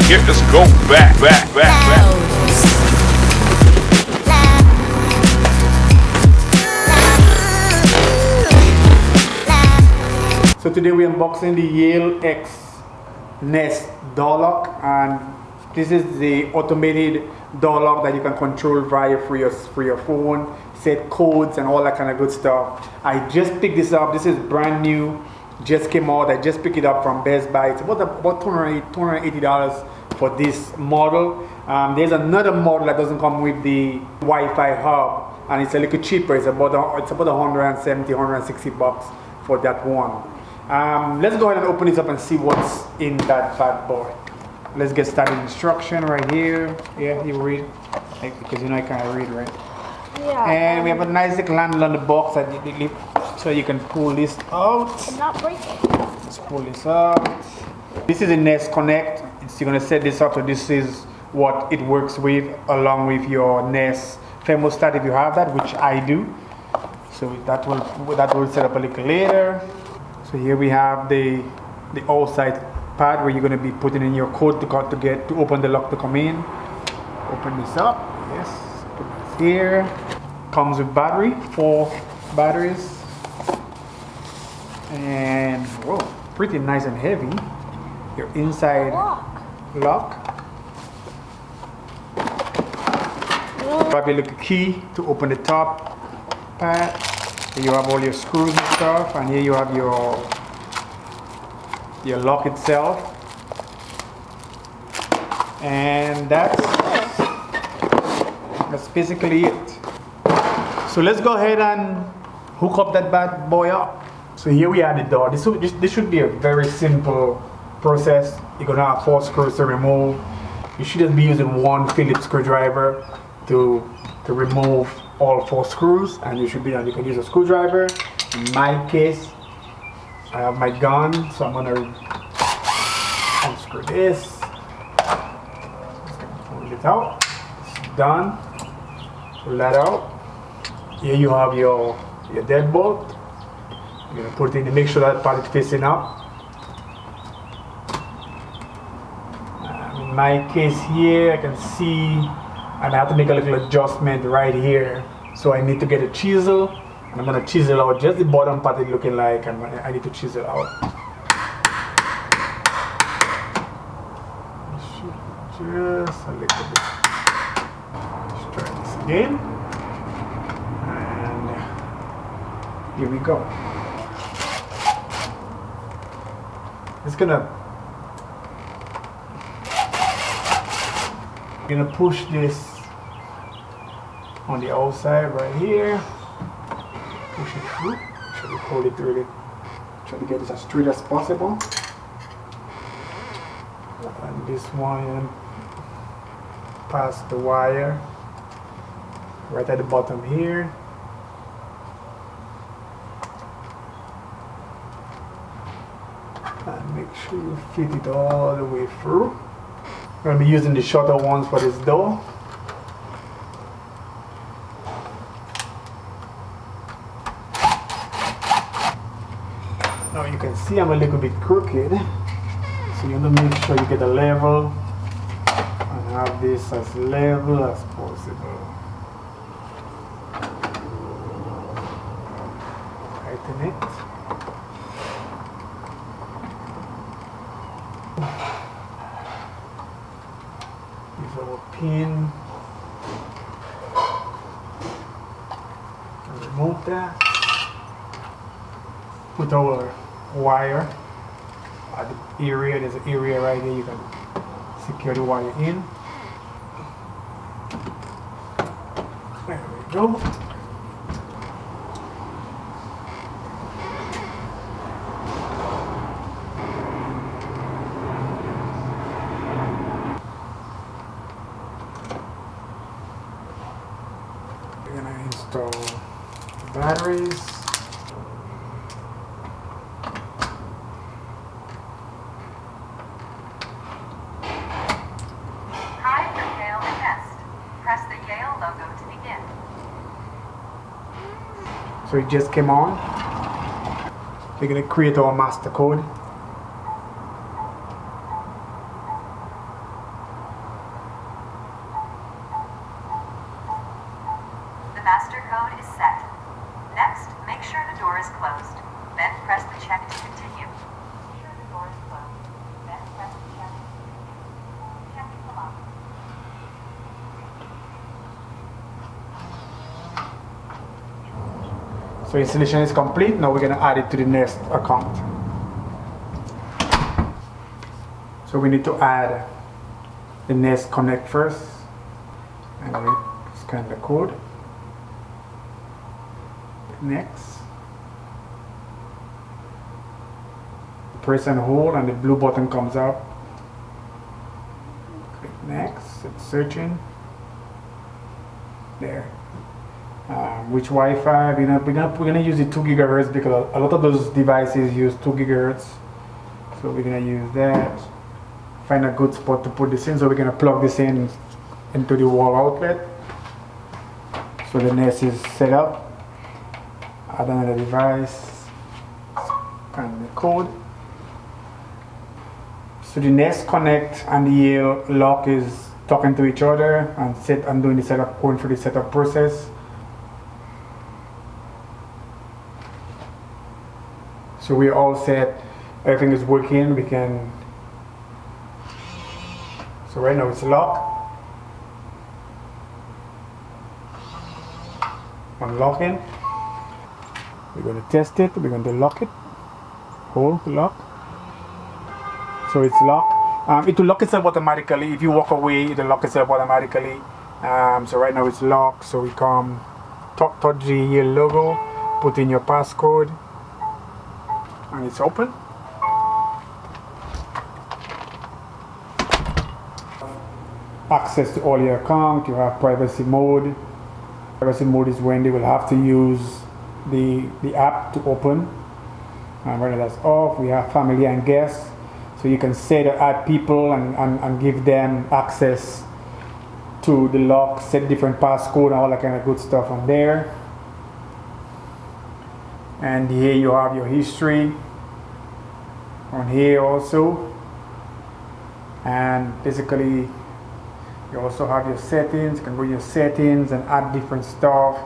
Yeah, let's go back. So today we're unboxing the Yale X Nest door lock, and this is the automated door lock that you can control via for your phone, set codes and all that kind of good stuff. I just picked this up. This is brand new, just came out. I just picked it up from Best Buy. It's about $280 for this model. There's another model that doesn't come with the Wi-Fi hub, and it's a little cheaper. It's about 170, 160 bucks for that one. Let's go ahead and open this up and see what's in that bad boy. Let's get started. Instruction right here. Yeah, you read, because you know I can't read, right? Yeah. And we have a nice little handle on the box that so you can pull this out. Not break it. Let's pull this out. This is a Nest Connect. You're gonna set this up, so this is what it works with, along with your Nest thermostat if you have that, which I do. So that will set up a little later. So here we have the outside pad where you're going to be putting in your code to open the lock to come in. Open this up. Yes. Put this here. Comes with battery, 4 batteries, and whoa, pretty nice and heavy. Your inside lock. Probably look a key to open the top pad. Here you have all your screws and stuff, and here you have your lock itself, and that's basically it. So let's go ahead and hook up that bad boy up. So here we are at the door. This should be a very simple process. You're gonna have 4 screws to remove. You should just be using 1 Phillips screwdriver to remove all 4 screws, and you can use a screwdriver. In my case, I have my gun, so I'm gonna unscrew this. Just gonna pull it out. It's done. Pull that out. Here you have your deadbolt. You're gonna put it in to make sure that part is facing up. In my case here, I can see, and I have to make a little adjustment right here. So I need to get a chisel, and I'm gonna chisel out just the bottom part it's looking like, and I need to chisel out. Just a little bit. Let's try this again. And here we go. It's gonna push this on the outside right here. Push it through. Should we hold it through it? Try to get it as straight as possible. And this one past the wire right at the bottom here. And make sure you fit it all the way through. I'm going to be using the shorter ones for this door. Now you can see I'm a little bit crooked, so you want to make sure you get a level and have this as level as possible. Tighten it. Use our pin. Remove that. Put our wire at the area. There's an area right there. You can secure the wire in. There we go. We're gonna install batteries. logo to begin. So it just came on. We're going to create our master code. master code is set. Next, make sure the door is closed. Then press the check to continue. Make sure the door is closed. Then press the check to continue. Checking the lock. So installation is complete. Now we're going to add it to the Nest account. So we need to add the Nest Connect first. And we scan the code. Next. Press and hold and the blue button comes up. Click next. It's searching. There. Which Wi-Fi? We're gonna use the 2 gigahertz because a lot of those devices use 2 gigahertz. So we're gonna use that. Find a good spot to put this in. So we're gonna plug this in into the wall outlet. So the Nest is set up. Add another device. Scan the code. So the Nest Connect and the Yale Lock is talking to each other and doing the setup, going through the setup process. So we're all set. Everything is working. We can. So right now it's locked. Unlocking. We're going to test it. We're going to lock it. Hold the lock. So it's locked. It will lock itself automatically. If you walk away, it will lock itself automatically. So right now it's locked. So we come touch the Yale logo, put in your passcode, and it's open. Access to all your account. You have privacy mode. Privacy mode is when they will have to use the app to open. And right now that's off. We have family and guests. So you can say to add people and give them access to the lock, set different passcode and all that kind of good stuff on there. And here you have your history on here also. And basically you also have your settings. You can go in your settings and add different stuff.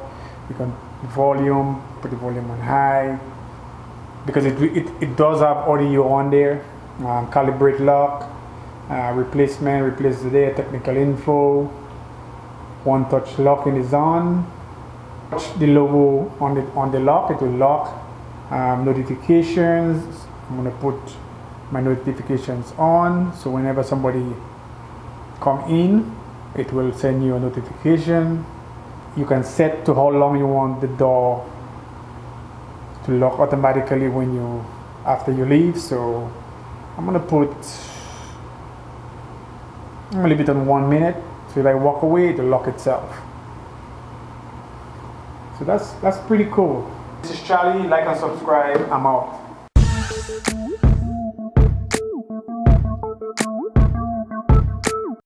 You can volume, put the volume on high. Because it does have audio on there. Calibrate lock, replacement, replace the data, technical info, one touch locking is on. Touch the logo on the lock, it will lock. Notifications, I'm going to put my notifications on, so whenever somebody come in, it will send you a notification. You can set to how long you want the door to lock automatically after you leave. So I'm gonna leave it on 1 minute. So if I walk away, it'll lock itself. So that's pretty cool. This is Charlie. Like and subscribe. I'm out.